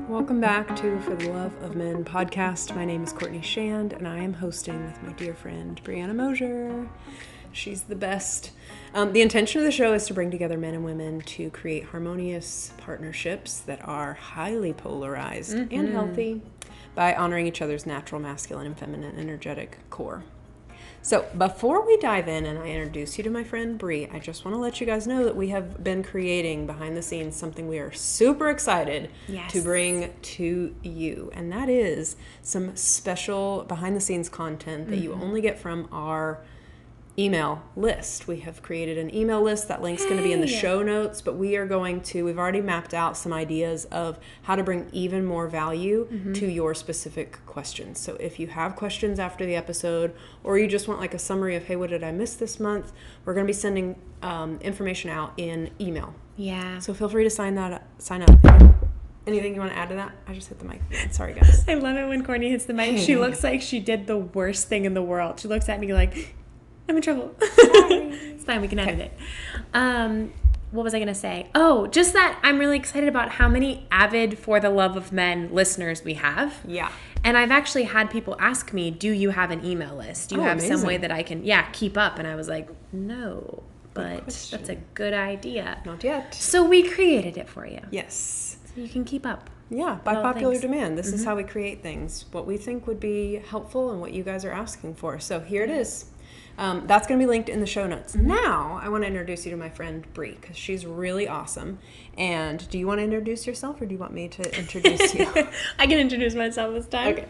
Welcome back to For the Love of Men podcast. My name is Courtney Shand, and I am hosting with my dear friend, Brianna Mosier. She's the best. The intention of the show is to bring together men and women to create harmonious partnerships that are highly polarized and healthy by honoring each other's natural masculine and feminine energetic core. So before we dive in and I introduce you to my friend Bree, I just want to let you guys know that we have been creating behind the scenes something we are super excited to bring to you. And that is some special behind the scenes content that you only get from our email list. We have created an email list. That link's going to be in the show notes, but we've already mapped out some ideas of how to bring even more value to your specific questions. So if you have questions after the episode, or you just want like a summary of, hey, what did I miss this month? We're going to be sending information out in email. Yeah. So feel free to sign up. Anything you want to add to that? I just hit the mic. Sorry, guys. I love it when Courtney hits the mic. She looks like she did the worst thing in the world. She looks at me like, I'm in trouble. It's fine. We can edit it. What was I going to say? Oh, just that I'm really excited about how many avid For the Love of Men listeners we have. Yeah. And I've actually had people ask me, do you have an email list? Do you have some way that I can, keep up? And I was like, no, but that's a good idea. Not yet. So we created it for you. Yes. So you can keep up. Yeah, by popular demand. This is how we create things, what we think would be helpful and what you guys are asking for. So here it is. That's going to be linked in the show notes. Now, I want to introduce you to my friend Bree, because she's really awesome. And do you want to introduce yourself, or do you want me to introduce you? I can introduce myself this time. Okay.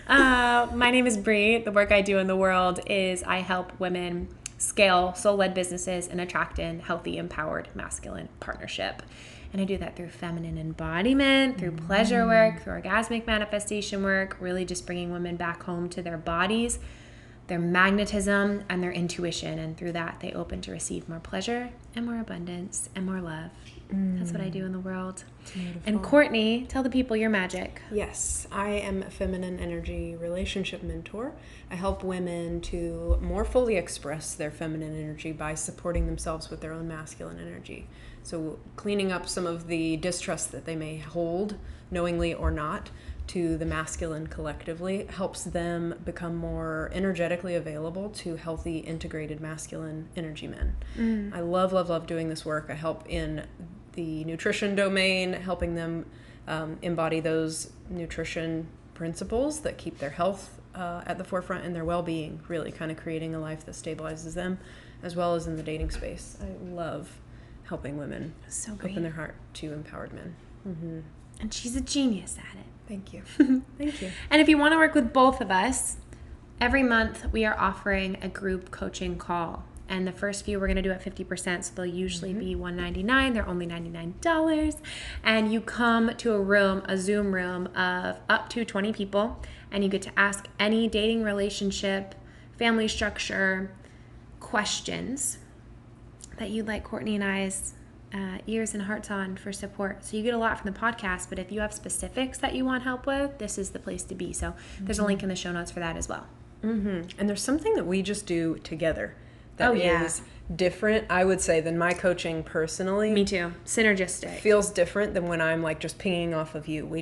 My name is Bree. The work I do in the world is I help women scale soul-led businesses and attract in healthy, empowered, masculine partnership. And I do that through feminine embodiment, through pleasure work, through orgasmic manifestation work, really just bringing women back home to their bodies, their magnetism, and their intuition. And through that, they open to receive more pleasure and more abundance and more love. That's what I do in the world. Beautiful. And Courtney, tell the people your magic. Yes, I am a feminine energy relationship mentor. I help women to more fully express their feminine energy by supporting themselves with their own masculine energy. So cleaning up some of the distrust that they may hold, knowingly or not, to the masculine collectively helps them become more energetically available to healthy, integrated masculine energy men. I love, love, love doing this work. I help in the nutrition domain, helping them embody those nutrition principles that keep their health at the forefront and their well-being, really kind of creating a life that stabilizes them, as well as in the dating space. I love helping women open their heart to empowered men. And she's a genius at it. Thank you. Thank you. And if you want to work with both of us, every month we are offering a group coaching call. And the first few we're going to do at 50%, so they'll usually be $199. They're only $99. And you come to a Zoom room of up to 20 people, and you get to ask any dating, relationship, family structure questions that you'd like Courtney and I's ears and hearts on for support. So you get a lot from the podcast, but if you have specifics that you want help with, this is the place to be. So there's a link in the show notes for that as well. And there's something that we just do together that is different, I would say, than my coaching personally. Me too. Synergistic. Feels different than when I'm like just pinging off of you. We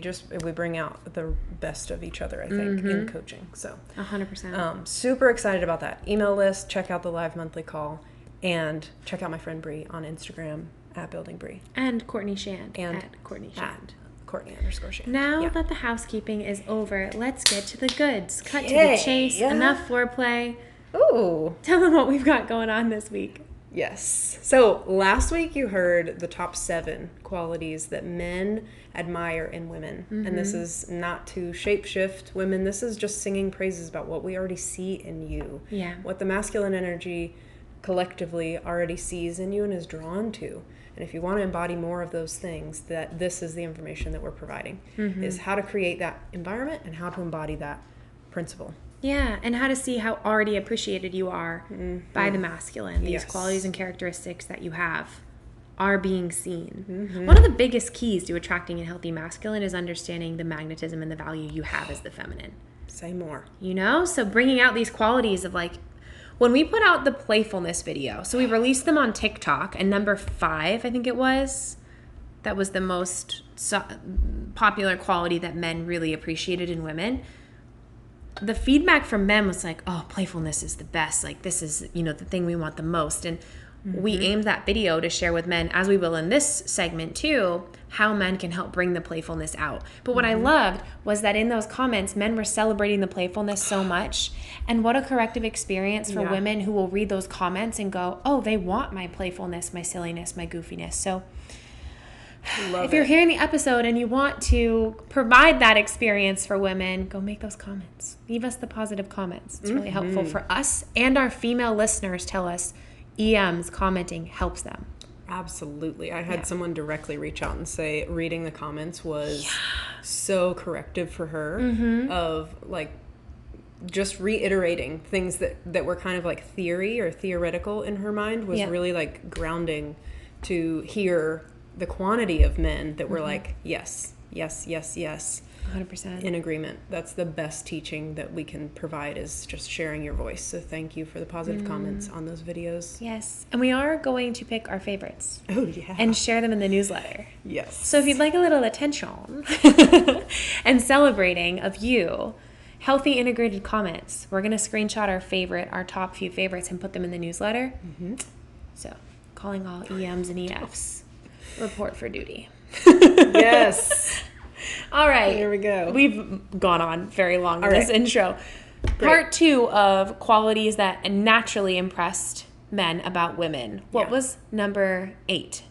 bring out the best of each other, I think, in coaching. So 100%. Super excited about that. Email list, check out the live monthly call, and check out my friend Bree on Instagram at Building Bree. And Courtney Shand at Courtney Shand. Courtney_Shand. Now that the housekeeping is over, let's get to the goods. Cut to the chase. Enough foreplay. Ooh. Tell them what we've got going on this week. Yes. So last week you heard the top 7 qualities that men admire in women. And this is not to shapeshift women. This is just singing praises about what we already see in you. Yeah. What the masculine energy collectively already sees in you and is drawn to. And if you want to embody more of those things, that this is the information that we're providing, is how to create that environment and how to embody that principle. Yeah, and how to see how already appreciated you are by the masculine. These qualities and characteristics that you have are being seen. One of the biggest keys to attracting a healthy masculine is understanding the magnetism and the value you have as the feminine. Say more. You know? So bringing out these qualities of like, when we put out the playfulness video, so we released them on TikTok, and number 5, I think it was, that was the most popular quality that men really appreciated in women, the feedback from men was like, oh, playfulness is the best. Like, this is, the thing we want the most. And we aimed that video to share with men, as we will in this segment too, how men can help bring the playfulness out. But what I loved was that in those comments, men were celebrating the playfulness so much. And what a corrective experience for women who will read those comments and go, oh, they want my playfulness, my silliness, my goofiness. So if you're hearing the episode and you want to provide that experience for women, go make those comments. Leave us the positive comments. It's really helpful for us, and our female listeners tell us EMs commenting helps them. Absolutely. I had someone directly reach out and say reading the comments was so corrective for her of like just reiterating things that were kind of like theory or theoretical in her mind was really like grounding to hear the quantity of men that were like, yes, yes, yes, yes. 100%. In agreement. That's the best teaching that we can provide, is just sharing your voice. So thank you for the positive comments on those videos. Yes. And we are going to pick our favorites. Oh, yeah. And share them in the newsletter. Yes. So if you'd like a little attention and celebrating of you, healthy integrated comments, we're going to screenshot our top few favorites and put them in the newsletter. So calling all EMs and EFs. Report for duty. Yes. All right. Here we go. We've gone on very long in this intro. Great. Part 2 of qualities that naturally impressed men about women. What was number 8?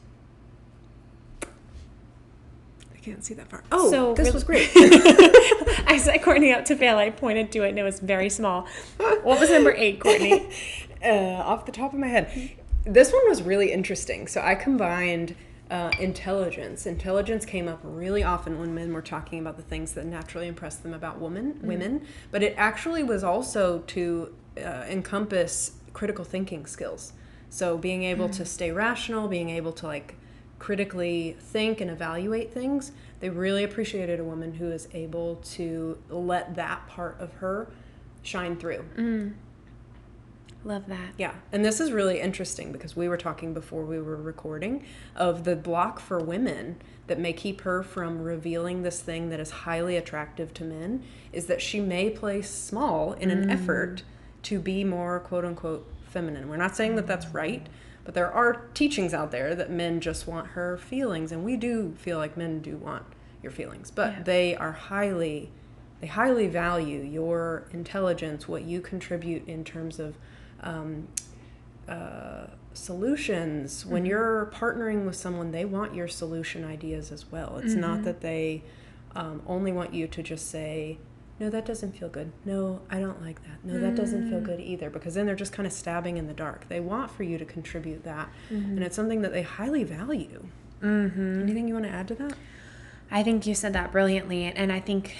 I can't see that far. Oh, so this was great. I set Courtney up to fail. I pointed to it and it was very small. What was number 8, Courtney? Off the top of my head. This one was really interesting. So I combined intelligence. Intelligence came up really often when men were talking about the things that naturally impressed them about women, but it actually was also to encompass critical thinking skills. So being able to stay rational, being able to like critically think and evaluate things. They really appreciated a woman who is able to let that part of her shine through. Love that. Yeah. And this is really interesting because we were talking before we were recording of the block for women that may keep her from revealing this thing that is highly attractive to men is that she may play small in an effort to be more quote unquote feminine. We're not saying that that's right, but there are teachings out there that men just want her feelings, and we do feel like men do want your feelings, but they highly value your intelligence, what you contribute in terms of solutions. When you're partnering with someone, they want your solution ideas as well. It's not that they only want you to just say, no, that doesn't feel good. No, I don't like that. No, that doesn't feel good either, because then they're just kind of stabbing in the dark. They want for you to contribute that, and it's something that they highly value. Anything you want to add to that? I think you said that brilliantly, and I think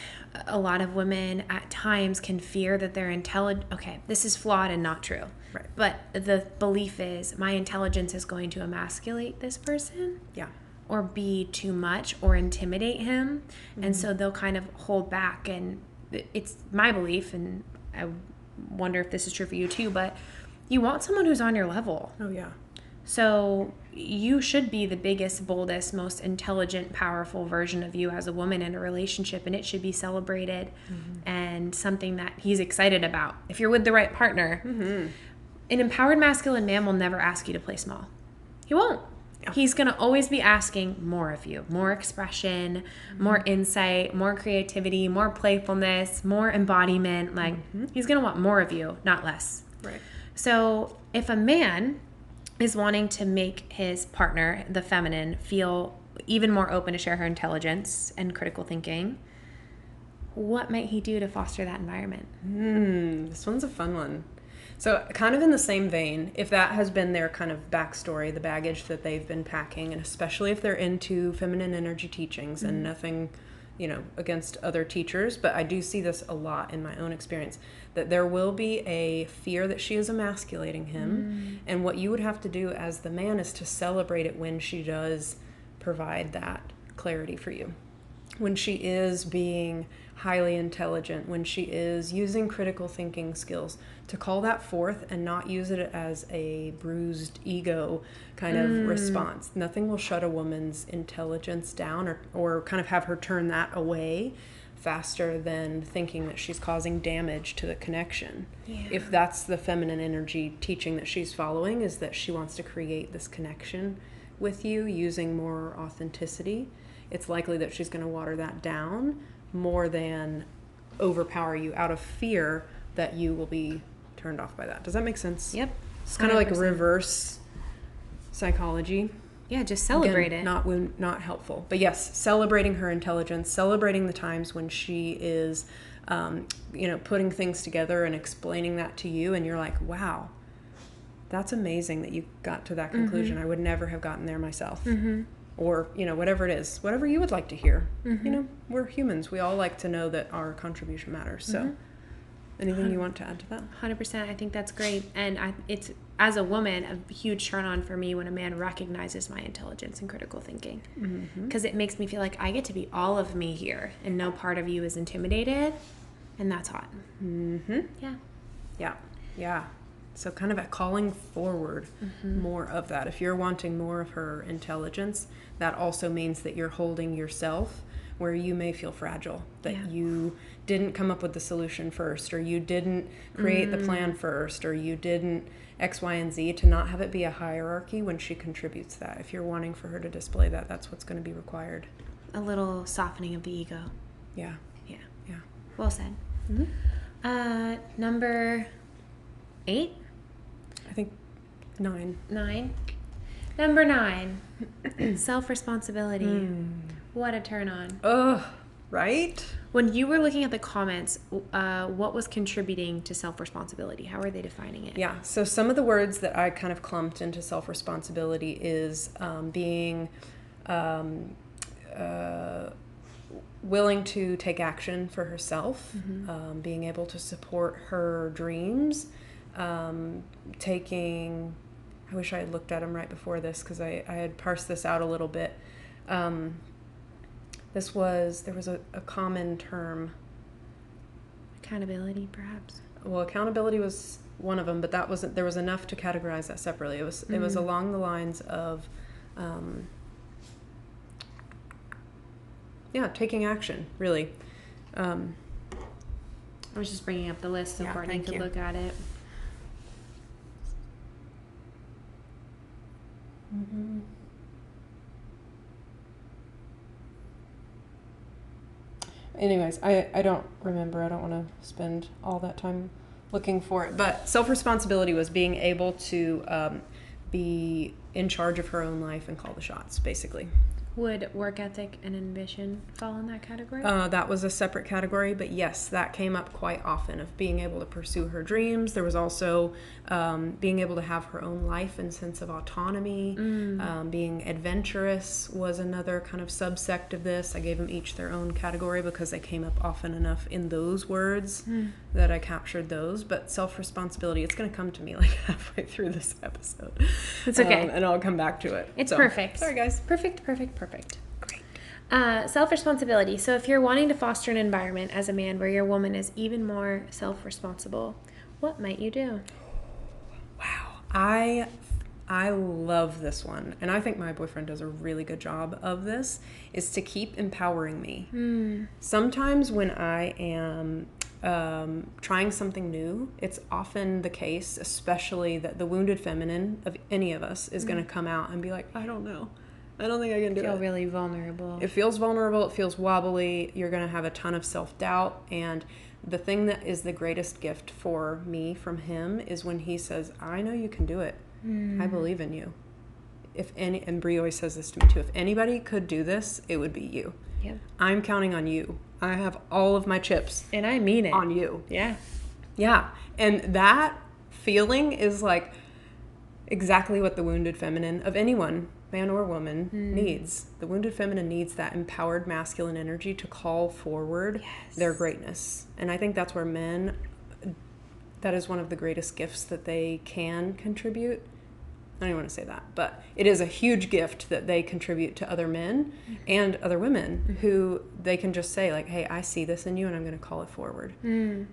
a lot of women at times can fear that they're intelligent. Okay, this is flawed and not true. Right. But the belief is my intelligence is going to emasculate this person. Yeah. Or be too much or intimidate him. And so they'll kind of hold back. And it's my belief, and I wonder if this is true for you too, but you want someone who's on your level. Oh, yeah. So you should be the biggest, boldest, most intelligent, powerful version of you as a woman in a relationship, and it should be celebrated and something that he's excited about. If you're with the right partner, an empowered masculine man will never ask you to play small. He won't. Yeah. He's going to always be asking more of you, more expression, more insight, more creativity, more playfulness, more embodiment. Like he's going to want more of you, not less. Right. So if a man is wanting to make his partner, the feminine, feel even more open to share her intelligence and critical thinking, what might he do to foster that environment? This one's a fun one. So kind of in the same vein, if that has been their kind of backstory, the baggage that they've been packing, and especially if they're into feminine energy teachings, and nothing, against other teachers, but I do see this a lot in my own experience, that there will be a fear that she is emasculating him. And what you would have to do as the man is to celebrate it when she does provide that clarity for you. when she is being highly intelligent, when she is using critical thinking skills, to call that forth and not use it as a bruised ego kind of response. Nothing will shut a woman's intelligence down or kind of have her turn that away faster than thinking that she's causing damage to the connection. Yeah. If that's the feminine energy teaching that she's following, is that she wants to create this connection with you using more authenticity, it's likely that she's going to water that down more than overpower you out of fear that you will be turned off by that. Does that make sense? Yep. It's kind of like a reverse psychology. Yeah, just celebrate it. Not helpful. But yes, celebrating her intelligence, celebrating the times when she is, putting things together and explaining that to you, and you're like, wow, that's amazing that you got to that conclusion. I would never have gotten there myself. Or, whatever it is, whatever you would like to hear. We're humans. We all like to know that our contribution matters. So anything you want to add to that? 100%. I think that's great. And it's, as a woman, a huge turn on for me when a man recognizes my intelligence and critical thinking. Because it makes me feel like I get to be all of me here and no part of you is intimidated. And that's hot. Yeah. So kind of a calling forward more of that. If you're wanting more of her intelligence, that also means that you're holding yourself where you may feel fragile, that you didn't come up with the solution first, or you didn't create the plan first, or you didn't X, Y, and Z, to not have it be a hierarchy when she contributes that. If you're wanting for her to display that, that's what's going to be required. A little softening of the ego. Yeah. Well said. Number 8? I think 9. 9. Number 9, self-responsibility. What a turn on. Ugh, right? When you were looking at the comments, what was contributing to self-responsibility? How are they defining it? Yeah, so some of the words that I kind of clumped into self-responsibility is being willing to take action for herself, being able to support her dreams, taking, I wish I had looked at them right before this because I had parsed this out a little bit. There was a common term. Accountability, perhaps. Well, accountability was one of them, but there was enough to categorize that separately. It was along the lines of, taking action, really. I was just bringing up the list so Courtney could look at it. Anyways, I don't remember. I don't want to spend all that time looking for it. But self-responsibility was being able to be in charge of her own life and call the shots, basically. Would work ethic and ambition fall in that category? That was a separate category, but yes, that came up quite often, of being able to pursue her dreams. There was also being able to have her own life and sense of autonomy. Being adventurous was another kind of subsect of this. I gave them each their own category because they came up often enough in those words that I captured those. But self-responsibility, it's going to come to me like halfway through this episode. It's okay. And I'll come back to it. It's perfect. Sorry, guys. Perfect. Great. Self-responsibility. So if you're wanting to foster an environment as a man where your woman is even more self-responsible, what might you do? Wow. I love this one, and I think my boyfriend does a really good job of this, is to keep empowering me. Sometimes when I am trying something new, it's often the case, especially that the wounded feminine of any of us is going to come out and be like, I don't know. I don't think I can do it. Feel really vulnerable. It feels vulnerable. It feels wobbly. You're going to have a ton of self-doubt. And the thing that is the greatest gift for me from him is when he says, I know you can do it. I believe in you. And Brie always says this to me too, if anybody could do this, it would be you. Yeah. I'm counting on you. I have all of my chips. And I mean it. On you. Yeah. Yeah. And that feeling is like exactly what the wounded feminine of anyone, man or woman, needs. The wounded feminine needs that empowered masculine energy to call forward their greatness. And I think that's where men, that is one of the greatest gifts that they can contribute, I don't even want to say that, but it is a huge gift that they contribute to other men and other women who they can just say like, hey, I see this in you and I'm going to call it forward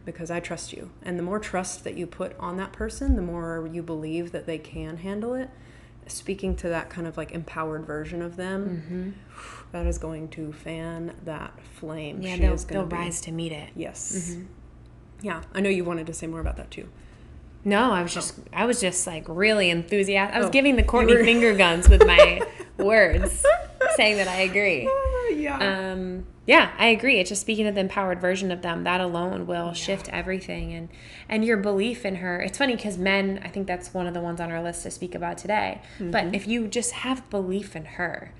because I trust you. And the more trust that you put on that person, the more you believe that they can handle it. Speaking to that kind of like empowered version of them, that is going to fan that flame. Yeah, they'll rise to meet it. Yes. Yeah, I know you wanted to say more about that too. No, I was just like really enthusiastic. I was giving the Courtney finger guns with my words, saying that I agree. Yeah, I agree. It's just speaking of the empowered version of them, that alone will shift everything. And your belief in her. It's funny because men, I think that's one of the ones on our list to speak about today. But if you just have belief in her,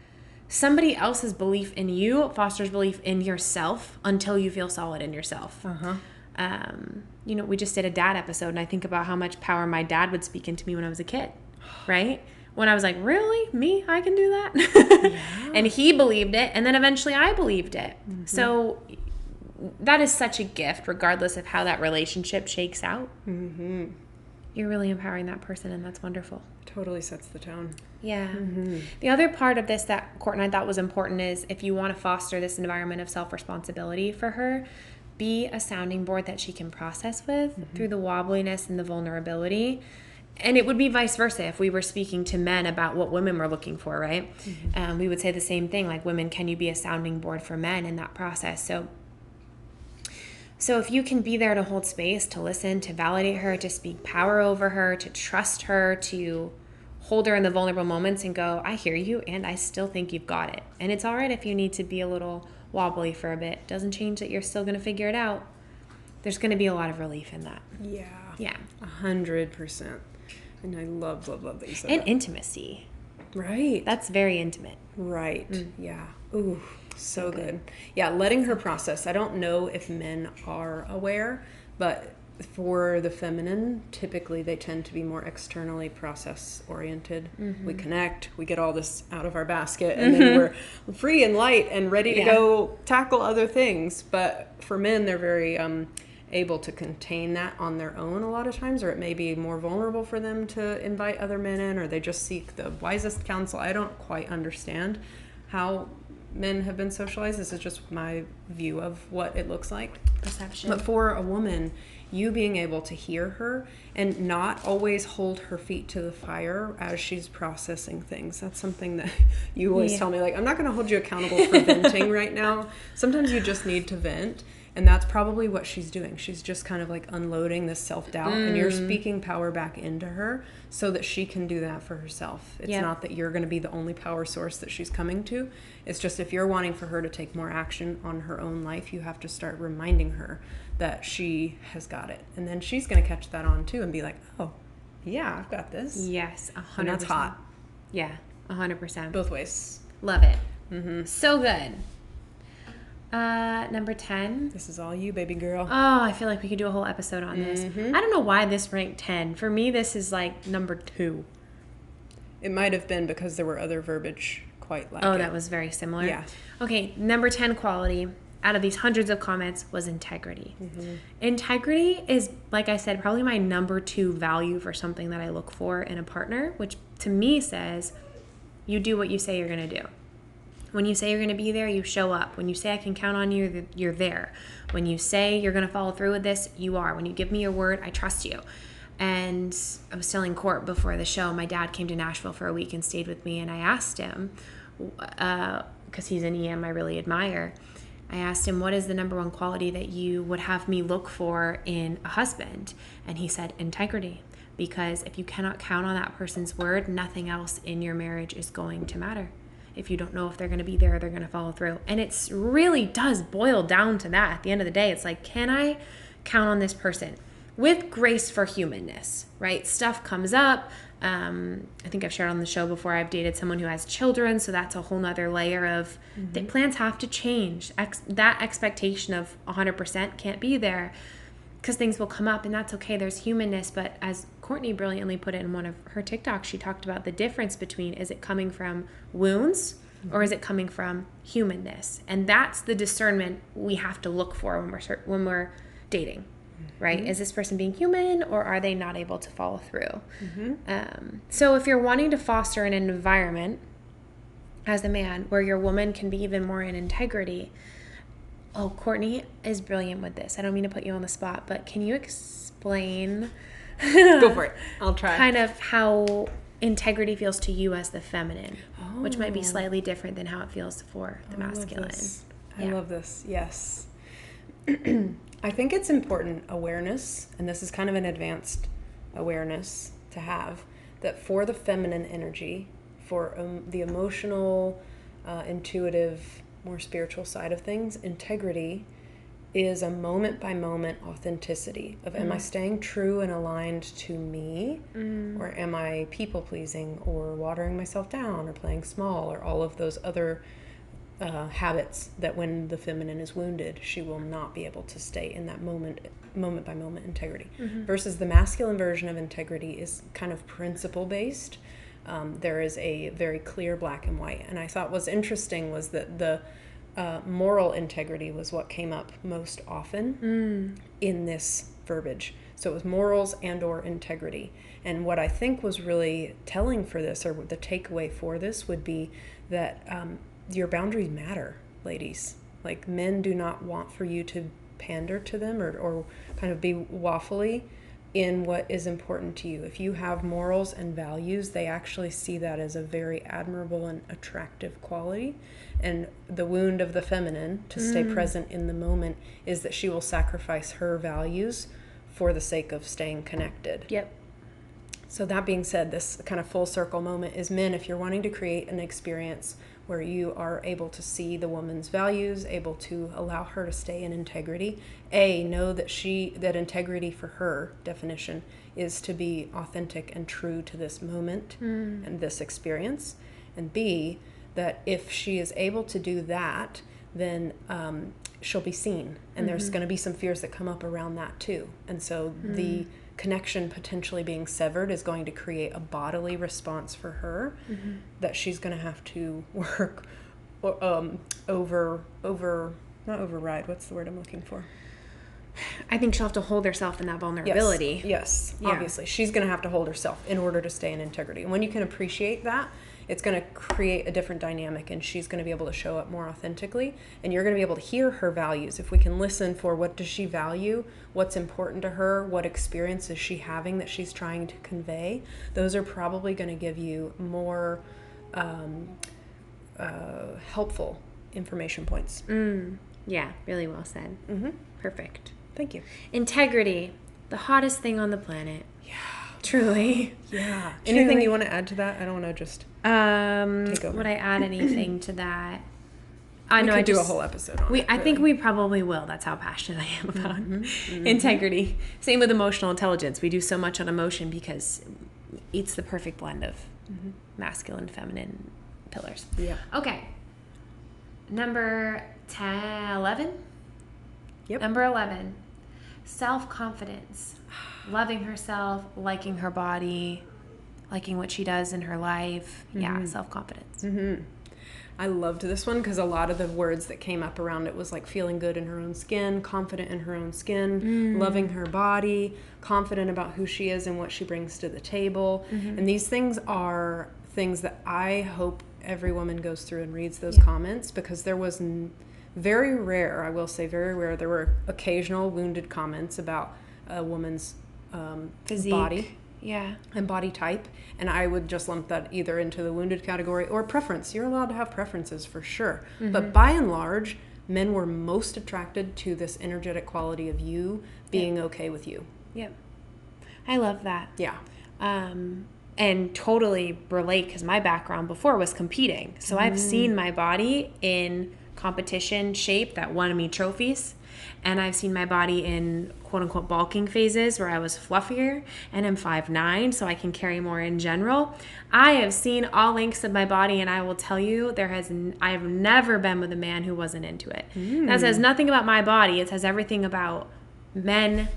somebody else's belief in you fosters belief in yourself until you feel solid in yourself. We just did a dad episode, and I think about how much power my dad would speak into me when I was a kid, right? When I was like, really? Me? I can do that? And he believed it, and then eventually I believed it. So that is such a gift, regardless of how that relationship shakes out. You're really empowering that person, and that's wonderful. Totally sets the tone. Yeah. The other part of this that Court and I thought was important is if you want to foster this environment of self-responsibility for her, be a sounding board that she can process with through the wobbliness and the vulnerability. And it would be vice versa if we were speaking to men about what women were looking for, right? We would say the same thing, like, women, can you be a sounding board for men in that process? So if you can be there to hold space, to listen, to validate her, to speak power over her, to trust her, to hold her in the vulnerable moments and go, I hear you, and I still think you've got it. And it's all right if you need to be a little wobbly for a bit. Doesn't change that you're still going to figure it out. There's going to be a lot of relief in that. Yeah. 100%. And I love that you said and that. Intimacy. Right. That's very intimate. Right. Yeah. Ooh, so good. Yeah, letting her process. I don't know if men are aware, but for the feminine, typically they tend to be more externally process oriented. We connect, we get all this out of our basket, and then we're free and light and ready to go tackle other things. But for men, they're very able to contain that on their own a lot of times, or it may be more vulnerable for them to invite other men in, or they just seek the wisest counsel. I don't quite understand how men have been socialized. This is just my view of what it looks like. Perception. But for a woman, you being able to hear her and not always hold her feet to the fire as she's processing things. That's something that you always tell me, like, I'm not going to hold you accountable for venting right now. Sometimes you just need to vent. And that's probably what she's doing. She's just kind of like unloading this self-doubt, and you're speaking power back into her so that she can do that for herself. It's not that you're going to be the only power source that she's coming to. It's just if you're wanting for her to take more action on her own life, you have to start reminding her that she has got it. And then she's going to catch that on too and be like, oh, yeah, I've got this. Yes, 100%. And that's hot. Yeah, 100%. Both ways. Love it. So good. Number 10. This is all you, baby girl. Oh, I feel like we could do a whole episode on this. I don't know why this ranked 10. For me, this is like number 2. It might have been because there were other verbiage quite like that was very similar. Yeah. Okay, number 10 quality out of these hundreds of comments was integrity. Integrity is, like I said, probably my number 2 value for something that I look for in a partner, which to me says you do what you say you're going to do. When you say you're going to be there, you show up. When you say I can count on you, you're there. When you say you're going to follow through with this, you are. When you give me your word, I trust you. And I was telling Court before the show, my dad came to Nashville for a week and stayed with me, and I asked him, because he's an EM I really admire, I asked him, what is the number 1 quality that you would have me look for in a husband? And he said, integrity. Because if you cannot count on that person's word, nothing else in your marriage is going to matter. If you don't know if they're going to be there or they're going to follow through. And it really does boil down to that. At the end of the day, it's like, can I count on this person? With grace for humanness, right? Stuff comes up. I think I've shared on the show before, I've dated someone who has children, so that's a whole nother layer of the plans have to change. That expectation of 100% can't be there because things will come up, and that's okay. There's humanness, but as Courtney brilliantly put it in one of her TikToks, she talked about the difference between, is it coming from wounds or is it coming from humanness? And that's the discernment we have to look for when we're dating. right? Is this person being human, or are they not able to follow through? So if you're wanting to foster an environment as a man where your woman can be even more in integrity, Courtney is brilliant with this. I don't mean to put you on the spot, but can you explain Go for it. I'll try. kind of how integrity feels to you as the feminine, which might be slightly different than how it feels for the masculine. I love this. Yes. I think it's important awareness, and this is kind of an advanced awareness to have, that for the feminine energy, for the emotional, intuitive, more spiritual side of things, integrity is a moment-by-moment authenticity of, am I staying true and aligned to me, or am I people-pleasing or watering myself down or playing small, or all of those other habits that when the feminine is wounded, she will not be able to stay in that moment-by-moment integrity. Versus the masculine version of integrity is kind of principle-based. There is a very clear black and white. And I thought was interesting was that the moral integrity was what came up most often in this verbiage. So it was morals and or integrity. And what I think was really telling for this, or the takeaway for this, would be that your boundaries matter, ladies. Like, men do not want for you to pander to them or kind of be waffly in what is important to you. If you have morals and values, they actually see that as a very admirable and attractive quality. And the wound of the feminine, to stay present in the moment, is that she will sacrifice her values for the sake of staying connected. Yep. So that being said, this kind of full circle moment is, men, if you're wanting to create an experience where you are able to see the woman's values, able to allow her to stay in integrity, know that integrity for her definition is to be authentic and true to this moment and this experience. And B, that if she is able to do that, then she'll be seen. And there's going to be some fears that come up around that too. And so the connection potentially being severed is going to create a bodily response for her that she's going to have to work not override. What's the word I'm looking for? I think she'll have to hold herself in that vulnerability. Yes. Yeah. Obviously. She's going to have to hold herself in order to stay in integrity. And when you can appreciate that, it's going to create a different dynamic, and she's going to be able to show up more authentically, and you're going to be able to hear her values. If we can listen for what does she value, what's important to her, what experience is she having that she's trying to convey, those are probably going to give you more helpful information points. Yeah, really well said. Perfect. Thank you. Integrity, the hottest thing on the planet. Yeah. Truly. Yeah. Anything you want to add to that? I don't want to just take over. Would I add anything to that? I could do a whole episode on it. I think we probably will. That's how passionate I am about integrity. Same with emotional intelligence. We do so much on emotion because it's the perfect blend of masculine, feminine pillars. Yeah. Okay. Number 11? Yep. Number 11. Self-confidence. Loving herself, liking her body, liking what she does in her life. Yeah, self-confidence. I loved this one because a lot of the words that came up around it was like feeling good in her own skin, confident in her own skin, loving her body, confident about who she is and what she brings to the table. And these things are things that I hope every woman goes through and reads those comments, because there was very rare, I will say very rare, there were occasional wounded comments about a woman's Physique. body Yeah. and body type, and I would just lump that either into the wounded category or preference. You're allowed to have preferences for sure, but by and large, men were most attracted to this energetic quality of you being okay with you. Yep. I love that. Yeah. And totally relate, because my background before was competing. So I've seen my body in competition shape that won me trophies. And I've seen my body in quote unquote bulking phases where I was fluffier, and I'm 5'9", so I can carry more in general. I have seen all lengths of my body, and I will tell you I have never been with a man who wasn't into it. That says nothing about my body. It says everything about men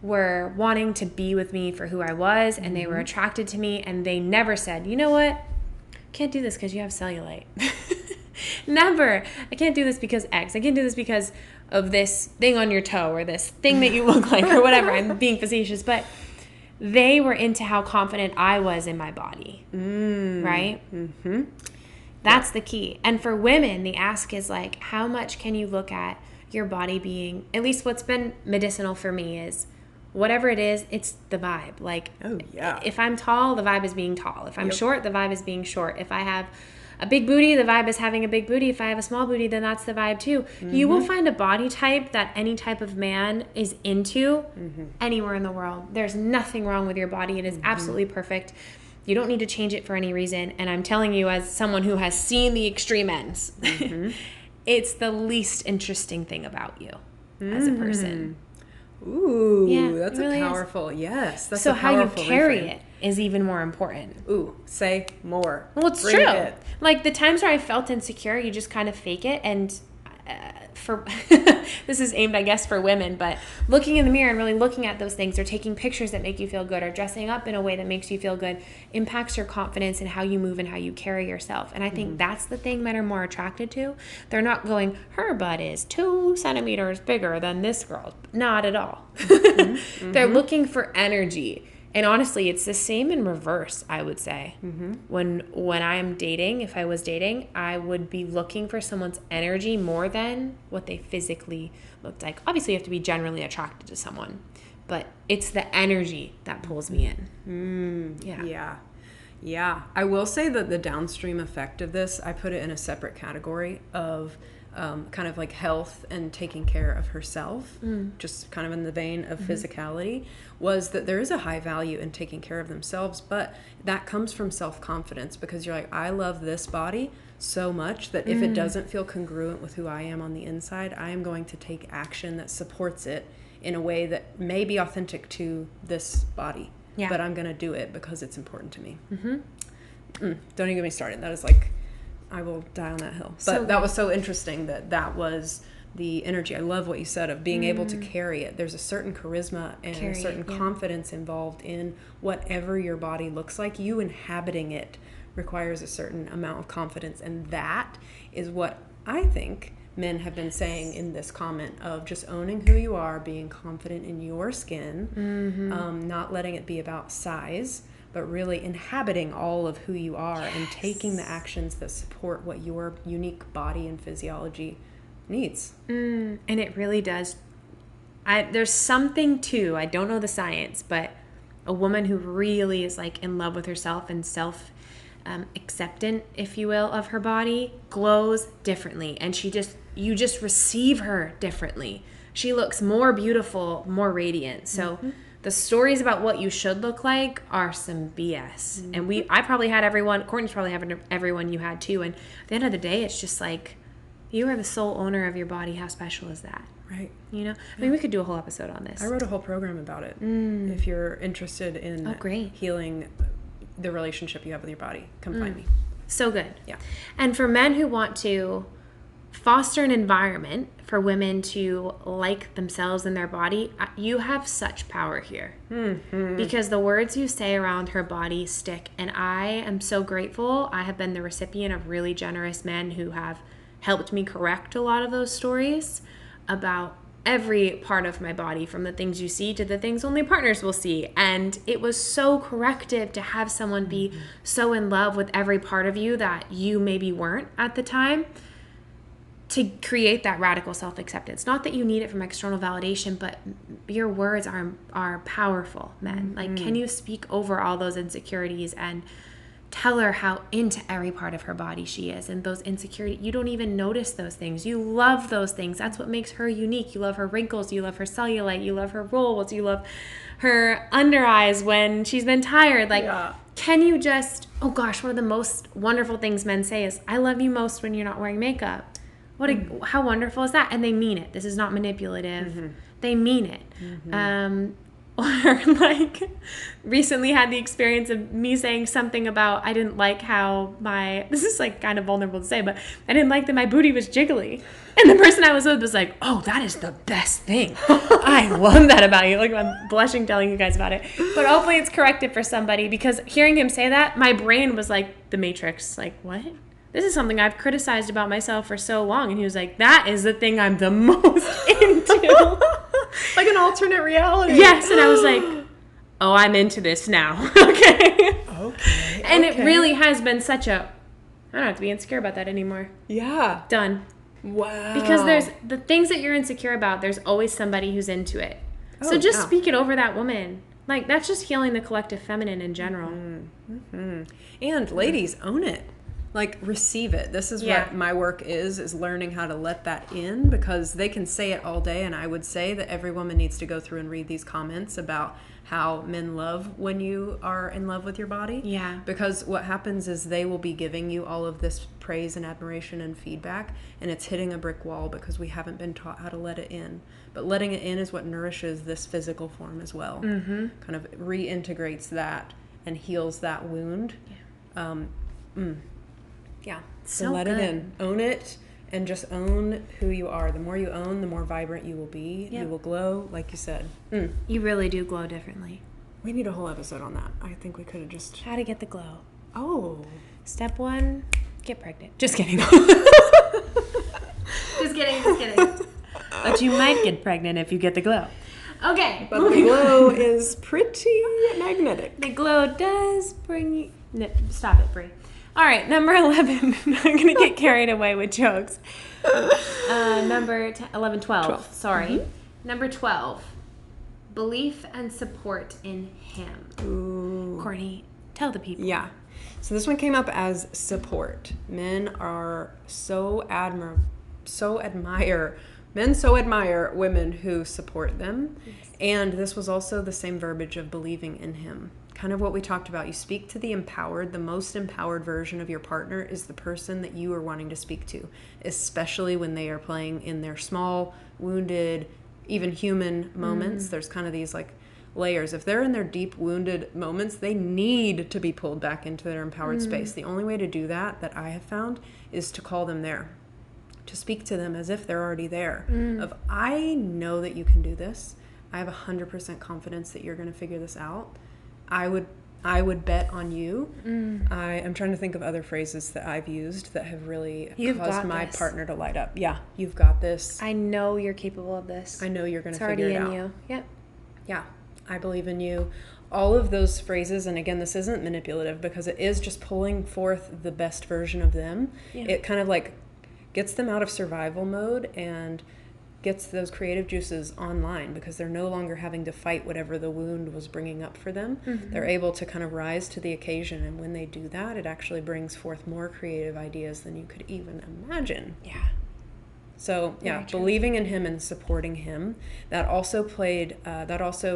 were wanting to be with me for who I was, and they were attracted to me, and they never said, you know what, can't do this because you have cellulite. Never. I can't do this because X. I can't do this because of this thing on your toe or this thing that you look like or whatever. I'm being facetious, but they were into how confident I was in my body, right? Mm-hmm. That's the key. And for women, the ask is like, how much can you look at your body being, at least what's been medicinal for me is whatever it is, it's the vibe. Like, if I'm tall, the vibe is being tall. If I'm short, the vibe is being short. If I have a big booty, the vibe is having a big booty. If I have a small booty, then that's the vibe too. Mm-hmm. You will find a body type that any type of man is into anywhere in the world. There's nothing wrong with your body. It is absolutely perfect. You don't need to change it for any reason. And I'm telling you, as someone who has seen the extreme ends, it's the least interesting thing about you as a person. Ooh, that's really powerful. Yes, that's so a powerful how you carry reframe. it is even more important. Ooh, say more. Well, it's true. Like the times where I felt insecure, you just kind of fake it. And for this is aimed, I guess, for women, but looking in the mirror and really looking at those things, or taking pictures that make you feel good, or dressing up in a way that makes you feel good, impacts your confidence and how you move and how you carry yourself. And I think that's the thing men are more attracted to. They're not going, her butt is 2 centimeters bigger than this girl's. Not at all. They're looking for energy. And honestly, it's the same in reverse, I would say. When I'm dating, if I was dating, I would be looking for someone's energy more than what they physically looked like. Obviously, you have to be generally attracted to someone, but it's the energy that pulls me in. Yeah. I will say that the downstream effect of this, I put it in a separate category of kind of like health and taking care of herself, just kind of in the vein of physicality, was that there is a high value in taking care of themselves, but that comes from self-confidence, because you're like, I love this body so much that if it doesn't feel congruent with who I am on the inside, I am going to take action that supports it in a way that may be authentic to this body, but I'm going to do it because it's important to me. Don't even get me started. That is like, I will die on that hill. But that was so interesting that was the energy. I love what you said of being able to carry it. There's a certain charisma and a certain confidence involved in whatever your body looks like. You inhabiting it requires a certain amount of confidence. And that is what I think men have been saying in this comment of just owning who you are, being confident in your skin, not letting it be about size, but really inhabiting all of who you are and taking the actions that support what your unique body and physiology needs. And it really does. There's something to, I don't know the science, but a woman who really is like in love with herself and self acceptant, if you will, of her body glows differently. And you just receive her differently. She looks more beautiful, more radiant. So the stories about what you should look like are some BS. And I probably had everyone, Courtney's probably having everyone you had too. And at the end of the day, it's just like, you are the sole owner of your body. How special is that? Right. You know? I mean, we could do a whole episode on this. I wrote a whole program about it. If you're interested in healing the relationship you have with your body, come find me. So good. Yeah. And for men who want to foster an environment for women to like themselves and their body, you have such power here. Because the words you say around her body stick. And I am so grateful. I have been the recipient of really generous men who have helped me correct a lot of those stories about every part of my body, from the things you see to the things only partners will see. And it was so corrective to have someone be so in love with every part of you that you maybe weren't at the time, to create that radical self-acceptance. Not that you need it from external validation, but your words are powerful, men. Like, can you speak over all those insecurities and tell her how into every part of her body she is, and those insecurities, you don't even notice those things. You love those things. That's what makes her unique. You love her wrinkles. You love her cellulite. You love her rolls. You love her under eyes when she's been tired. Like, can you just, oh gosh, one of the most wonderful things men say is, I love you most when you're not wearing makeup. How wonderful is that? And they mean it. This is not manipulative. They mean it. Or like recently had the experience of me saying something about, I didn't like how this is like kind of vulnerable to say, but I didn't like that my booty was jiggly. And the person I was with was like, oh, that is the best thing. I love that about you. Like, I'm blushing telling you guys about it. But hopefully it's corrective for somebody, because hearing him say that, my brain was like the Matrix. Like, what? this is something I've criticized about myself for so long. And he was like, that is the thing I'm the most into. Like an alternate reality. Yes. And I was like, oh, I'm into this now. Okay. Okay. And it really has been such a, I don't have to be insecure about that anymore. Yeah. Done. Wow. Because there's the things that you're insecure about, there's always somebody who's into it. So just speak it over that woman. Like, that's just healing the collective feminine in general. Mm-hmm. And ladies, own it. Like, receive it. This is what my work is learning how to let that in, because they can say it all day. And I would say that every woman needs to go through and read these comments about how men love when you are in love with your body. Yeah. Because what happens is they will be giving you all of this praise and admiration and feedback, and it's hitting a brick wall because we haven't been taught how to let it in. But letting it in is what nourishes this physical form as well. Mm-hmm. Kind of reintegrates that and heals that wound. Yeah. So let it in. Own it. And just own who you are. The more you own, the more vibrant you will be. Yep. You will glow, like you said. You really do glow differently. We need a whole episode on that. I think we could have just... How to get the glow. Oh. Step 1, get pregnant. Just kidding. Just kidding. But you might get pregnant if you get the glow. Okay. But the glow is pretty magnetic. The glow does bring you... No, stop it, Brie. All right, number 11. I'm going to get carried away with jokes. Number 11, 12. Sorry. Mm-hmm. Number 12. Belief and support in him. Ooh. Courtney, tell the people. Yeah. So this one came up as support. Men so admire women who support them. Yes. And this was also the same verbiage of believing in him. Kind of what we talked about. You speak to the empowered. The most empowered version of your partner is the person that you are wanting to speak to, especially when they are playing in their small, wounded, even human moments. There's kind of these like layers. If they're in their deep, wounded moments, they need to be pulled back into their empowered space. The only way to do that I have found is to call them there, to speak to them as if they're already there. Of, I know that you can do this. I have 100% confidence that you're going to figure this out. I would bet on you. I'm trying to think of other phrases that I've used that have really caused my partner to light up. Yeah, you've got this. I know you're capable of this. I know you're going to figure it out. It's already in you. Yep. Yeah, I believe in you. All of those phrases, and again, this isn't manipulative because it is just pulling forth the best version of them. Yeah. It kind of like gets them out of survival mode and gets those creative juices online because they're no longer having to fight whatever the wound was bringing up for them. They're able to kind of rise to the occasion, and when they do that, it actually brings forth more creative ideas than you could even imagine. Yeah. So believing in him and supporting him. That also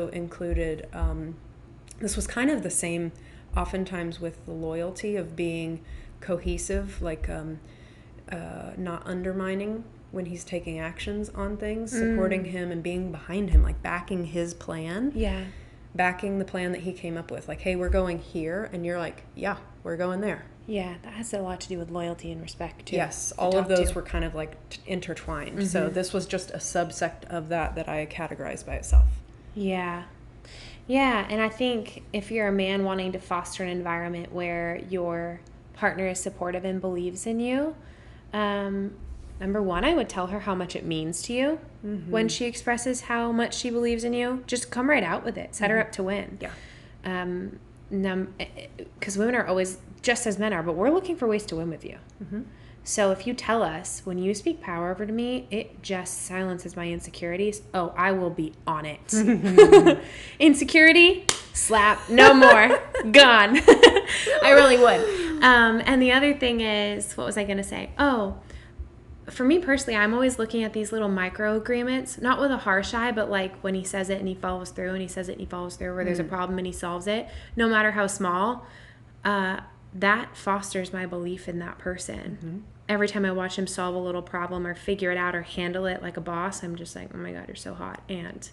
included, this was kind of the same oftentimes with the loyalty of being cohesive, like not undermining when he's taking actions on things, supporting him and being behind him, like backing his plan. Yeah. Backing the plan that he came up with. Like, hey, we're going here. And you're like, yeah, we're going there. Yeah, that has a lot to do with loyalty and respect, too. Yes, all of those were kind of like intertwined. So this was just a subsect of that I categorized by itself. Yeah. Yeah, and I think if you're a man wanting to foster an environment where your partner is supportive and believes in you, number one, I would tell her how much it means to you when she expresses how much she believes in you. Just come right out with it. Set her up to win. Yeah. Because women are always, just as men are, but we're looking for ways to win with you. So if you tell us, when you speak power over to me, it just silences my insecurities. Oh, I will be on it. Insecurity, slap, no more, gone. I really would. And the other thing is, what was I going to say? Oh, for me personally, I'm always looking at these little micro agreements, not with a harsh eye, but like when he says it and he follows through, and he says it and he follows through, where there's a problem and he solves it, no matter how small, that fosters my belief in that person. Every time I watch him solve a little problem or figure it out or handle it like a boss, I'm just like, oh my God, you're so hot. And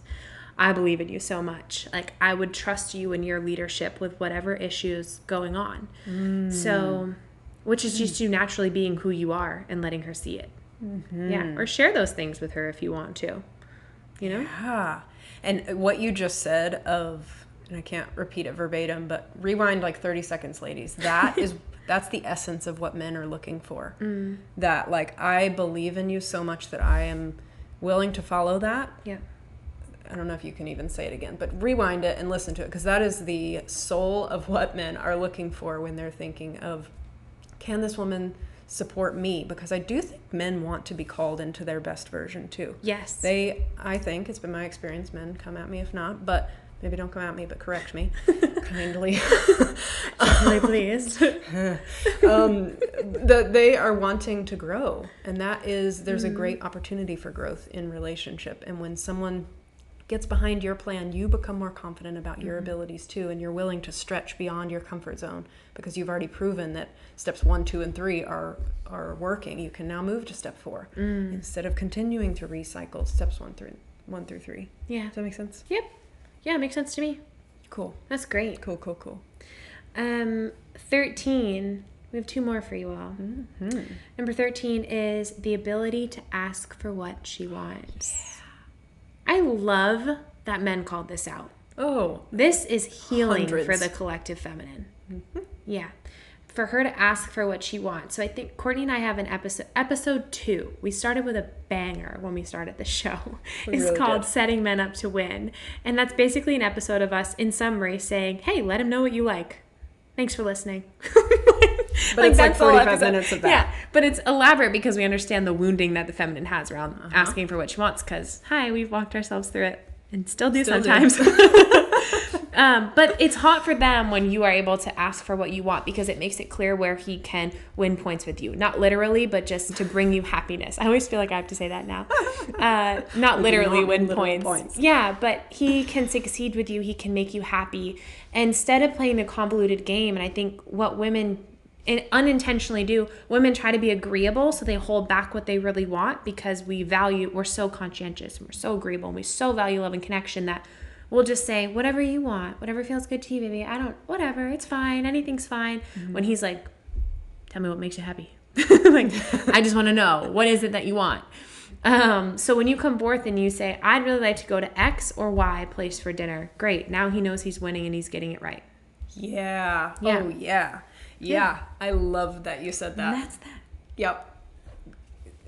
I believe in you so much. Like, I would trust you in your leadership with whatever issues going on. So, which is just you naturally being who you are and letting her see it. Yeah. Or share those things with her if you want to, you know? Yeah. And what you just said of, and I can't repeat it verbatim, but rewind like 30 seconds, ladies. That is That's the essence of what men are looking for. That, like, I believe in you so much that I am willing to follow that. Yeah. I don't know if you can even say it again, but rewind it and listen to it, because that is the soul of what men are looking for when they're thinking of, can this woman support me? Because I do think men want to be called into their best version too. Yes. I think, it's been my experience, men come at me if not, but maybe don't come at me, but correct me kindly. Definitely, please. They are wanting to grow, and there's a great opportunity for growth in relationship. And when someone gets behind your plan, you become more confident about your abilities too, and you're willing to stretch beyond your comfort zone because you've already proven that steps 1, 2, and 3 are working. You can now move to step 4 instead of continuing to recycle steps 1 through 3. Yeah. Does that make sense? Yep. Yeah, it makes sense to me. Cool. That's great. Cool. 13. We have 2 more for you all. Mm-hmm. Number 13 is the ability to ask for what she wants. I love that men called this out. Oh. This is healing Hundreds. for the collective feminine. Yeah. For her to ask for what she wants. So I think Courtney and I have an episode 2. We started with a banger when we started the show. It's really called did. Setting Men Up to Win. And that's basically an episode of us, in summary, saying, hey, let him know what you like. Thanks for listening. But it's like that's the whole 45 episode. minutes of that. Yeah, but it's elaborate because we understand the wounding that the feminine has around asking for what she wants, because, we've walked ourselves through it and still do sometimes. But it's hot for them when you are able to ask for what you want, because it makes it clear where he can win points with you. Not literally, but just to bring you happiness. I always feel like I have to say that now. Not literally win points. Yeah, but he can succeed with you. He can make you happy. Instead of playing a convoluted game, and I think what women unintentionally do, women try to be agreeable, so they hold back what they really want, because we're so conscientious and we're so agreeable and we so value love and connection that we'll just say, whatever you want, whatever feels good to you, baby. Whatever, it's fine, anything's fine. When he's like, tell me what makes you happy. Like, I just want to know, what is it that you want? So when you come forth and you say, I'd really like to go to X or Y place for dinner, great. Now he knows he's winning and he's getting it right. Yeah. Yeah. Oh, yeah. Yeah. I love that you said that. And that's that. Yep.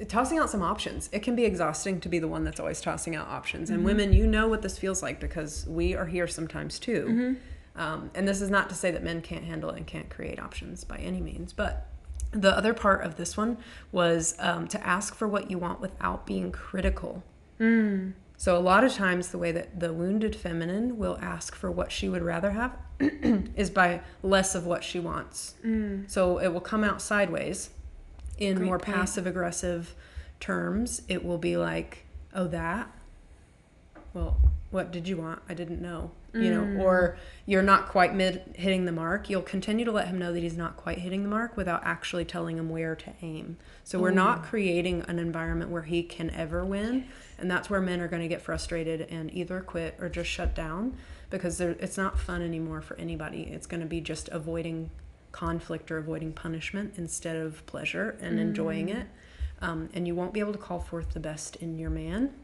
Tossing out some options. It can be exhausting to be the one that's always tossing out options. And women, you know what this feels like, because we are here sometimes too. And this is not to say that men can't handle it and can't create options by any means. But the other part of this one was to ask for what you want without being critical. So a lot of times the way that the wounded feminine will ask for what she would rather have is by less of what she wants. So it will come out sideways in Great more point. passive-aggressive terms. It will be like, oh, that? Well, what did you want? I didn't know. You know, or you're not quite hitting the mark. You'll continue to let him know that he's not quite hitting the mark without actually telling him where to aim. So we're not creating an environment where he can ever win. And that's where men are going to get frustrated and either quit or just shut down, because it's not fun anymore for anybody. It's going to be just avoiding conflict or avoiding punishment instead of pleasure and enjoying it. And you won't be able to call forth the best in your man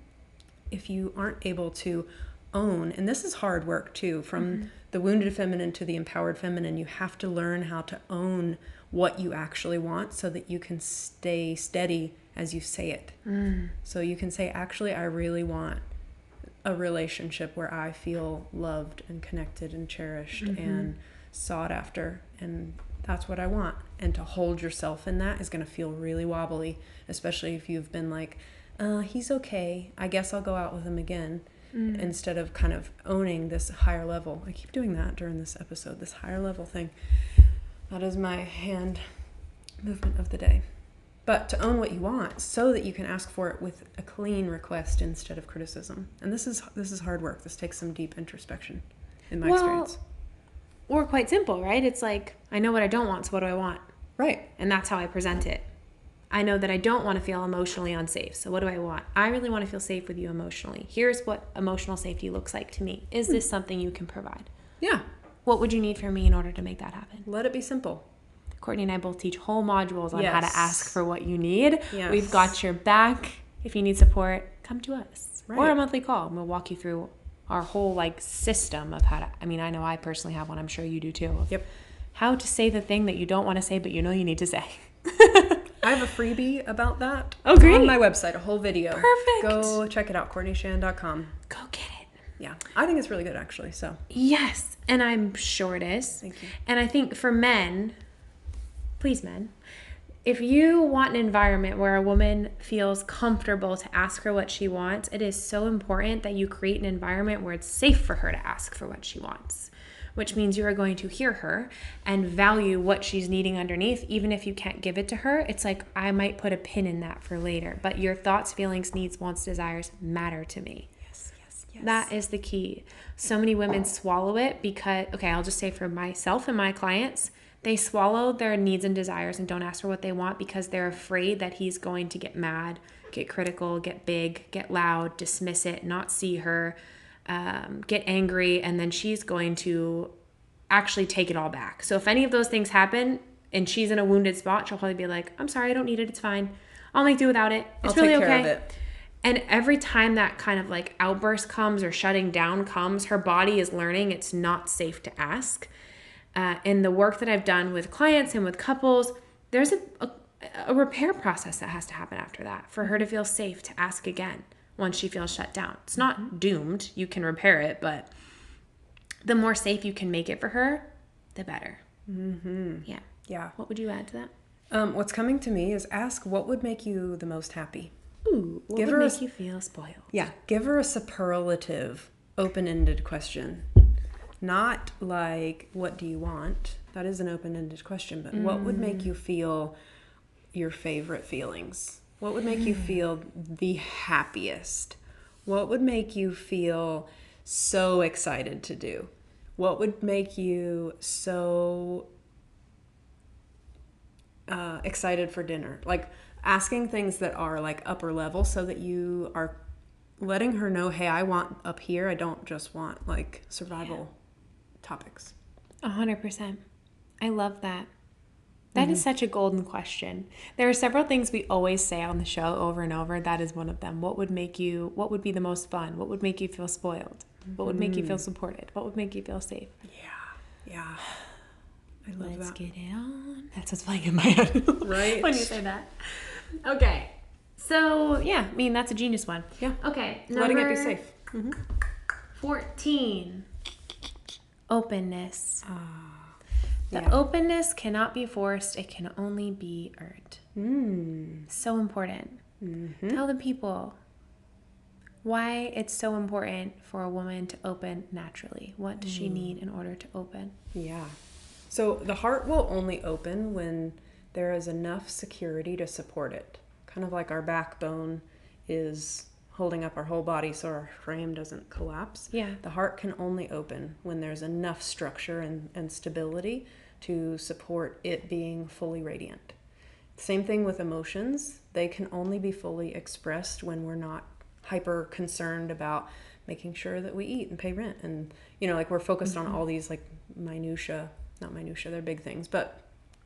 if you aren't able to own, and this is hard work too, from the wounded feminine to the empowered feminine. You have to learn how to own what you actually want so that you can stay steady as you say it. So you can say, actually, I really want a relationship where I feel loved and connected and cherished and sought after, and that's what I want. And to hold yourself in that is going to feel really wobbly, especially if you've been like, he's okay, I guess I'll go out with him again. Instead of kind of owning this higher level. I keep doing that during this episode, this higher level thing. That is my hand movement of the day. But to own what you want so that you can ask for it with a clean request instead of criticism. And this is hard work. This takes some deep introspection in my experience. Or quite simple, right? It's like, I know what I don't want, so what do I want? Right. And that's how I present it. I know that I don't want to feel emotionally unsafe. So what do I want? I really want to feel safe with you emotionally. Here's what emotional safety looks like to me. Is this something you can provide? Yeah. What would you need from me in order to make that happen? Let it be simple. Courtney and I both teach whole modules on how to Yes. ask for what you need. Yes. We've got your back. If you need support, come to us. Right. Or a monthly call. And we'll walk you through our whole system of how to, I know I personally have one. I'm sure you do too. Of Yep. how to say the thing that you don't want to say, but you know you need to say. I have a freebie about that. Oh, great. On my website, a whole video. Perfect. Go check it out, CourtneyShan.com. Go get it. Yeah, I think it's really good, actually. So Yes, and I'm sure it is. Thank you. And I think for men, please men, if you want an environment where a woman feels comfortable to ask her what she wants, it is so important that you create an environment where it's safe for her to ask for what she wants, which means you are going to hear her and value what she's needing underneath. Even if you can't give it to her, it's like, I might put a pin in that for later, but your thoughts, feelings, needs, wants, desires matter to me. yes. That is the key. So many women swallow it because, okay, I'll just say for myself and my clients, they swallow their needs and desires and don't ask for what they want because they're afraid that he's going to get mad, get critical, get big, get loud, dismiss it, not see her, get angry, and then she's going to actually take it all back. So if any of those things happen and she's in a wounded spot, she'll probably be like, I'm sorry, I don't need it. It's fine. I'll make do without it. It's really okay. I'll take care of it. And every time that kind of like outburst comes or shutting down comes, her body is learning it's not safe to ask. In the work that I've done with clients and with couples, there's a repair process that has to happen after that for her to feel safe to ask again once she feels shut down. It's not doomed. You can repair it, but the more safe you can make it for her, the better. Mm-hmm. Yeah. Yeah. What would you add to that? What's coming to me is ask what would make you the most happy. Ooh, what Give would her make you feel spoiled? Yeah, give her a superlative, open-ended question. Not like, what do you want? That is an open-ended question, but what would make you feel your favorite feelings? What would make you feel the happiest? What would make you feel so excited to do? What would make you so excited for dinner? Like, asking things that are like upper level so that you are letting her know, hey, I want up here. I don't just want like survival topics. 100%. I love that. That is such a golden question. There are several things we always say on the show over and over. That is one of them. What would be the most fun? What would make you feel spoiled? What would make you feel supported? What would make you feel safe? Yeah. I love that. Let's get it on. That's what's playing in my head. Right. When you say that. Okay. So, yeah, I mean, that's a genius one. Yeah. Okay. Letting it be safe. 14. Openness. Yeah. The openness cannot be forced. It can only be earned. So important. Tell the people why it's so important for a woman to open naturally. What does she need in order to open? Yeah. So the heart will only open when there is enough security to support it. Kind of like our backbone is holding up our whole body so our frame doesn't collapse. Yeah. The heart can only open when there's enough structure and stability to support it being fully radiant. Same thing with emotions. They can only be fully expressed when we're not hyper concerned about making sure that we eat and pay rent. And, like we're focused on all these like not minutia, they're big things, but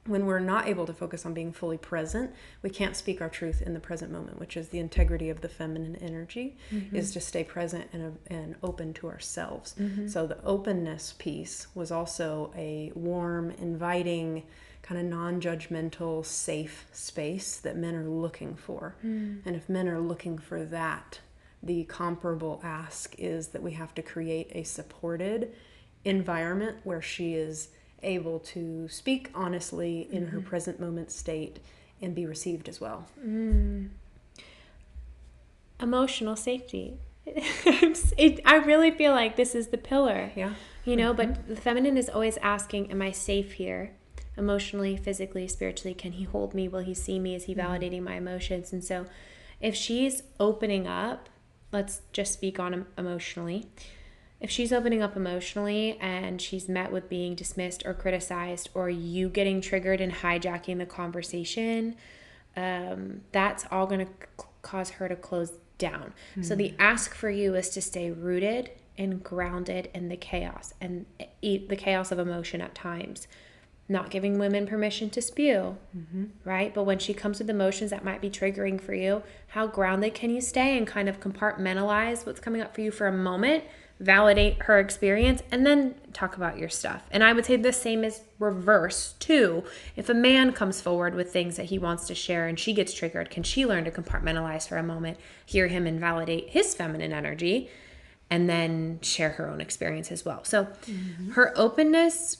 when we're not able to focus on being fully present, we can't speak our truth in the present moment, which is the integrity of the feminine energy, is to stay present and open to ourselves. So the openness piece was also a warm, inviting, kind of non-judgmental, safe space that men are looking for. And if men are looking for that, the comparable ask is that we have to create a supported environment where she is able to speak honestly in her present moment state and be received as well. Emotional safety. I really feel like this is the pillar. Yeah. But the feminine is always asking, am I safe here? Emotionally, physically, spiritually, can he hold me? Will he see me? Is he validating my emotions? And so if she's opening up, let's just speak on emotionally. If she's opening up emotionally and she's met with being dismissed or criticized or you getting triggered and hijacking the conversation, that's all going to cause her to close down. So the ask for you is to stay rooted and grounded in the chaos and the chaos of emotion at times. not giving women permission to spew, right? But when she comes with emotions that might be triggering for you, how grounded can you stay and kind of compartmentalize what's coming up for you for a moment, validate her experience, and then talk about your stuff. And I would say the same is reverse too. If a man comes forward with things that he wants to share and she gets triggered, can she learn to compartmentalize for a moment, hear him and validate his feminine energy, and then share her own experience as well? So her openness,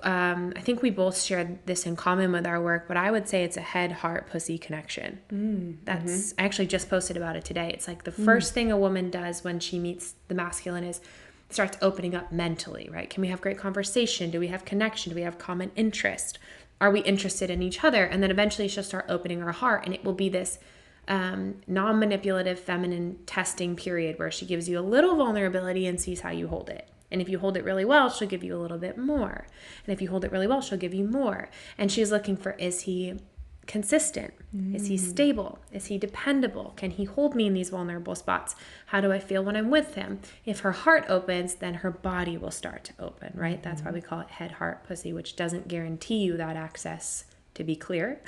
I think we both shared this in common with our work, but I would say it's a head, heart, pussy connection. That's, I actually just posted about it today. It's like the first thing a woman does when she meets the masculine is starts opening up mentally, right? Can we have great conversation? Do we have connection? Do we have common interest? Are we interested in each other? And then eventually she'll start opening her heart, and it will be this non-manipulative feminine testing period where she gives you a little vulnerability and sees how you hold it. And if you hold it really well, she'll give you a little bit more. And if you hold it really well, she'll give you more. And she's looking for, is he consistent? Is he stable? Is he dependable? Can he hold me in these vulnerable spots? How do I feel when I'm with him? If her heart opens, then her body will start to open, right? That's why we call it head, heart, pussy, which doesn't guarantee you that access, to be clear.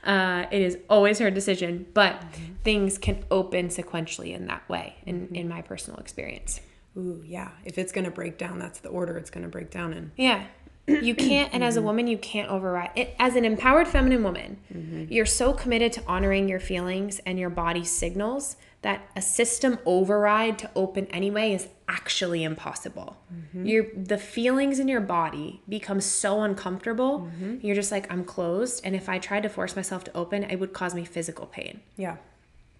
It is always her decision, but things can open sequentially in that way, in my personal experience. Ooh, yeah. If it's going to break down, that's the order it's going to break down in. Yeah. You can't, and as a woman, you can't override it. As an empowered feminine woman, you're so committed to honoring your feelings and your body's signals that a system override to open anyway is actually impossible. The feelings in your body become so uncomfortable. You're just like, I'm closed. And if I tried to force myself to open, it would cause me physical pain. Yeah.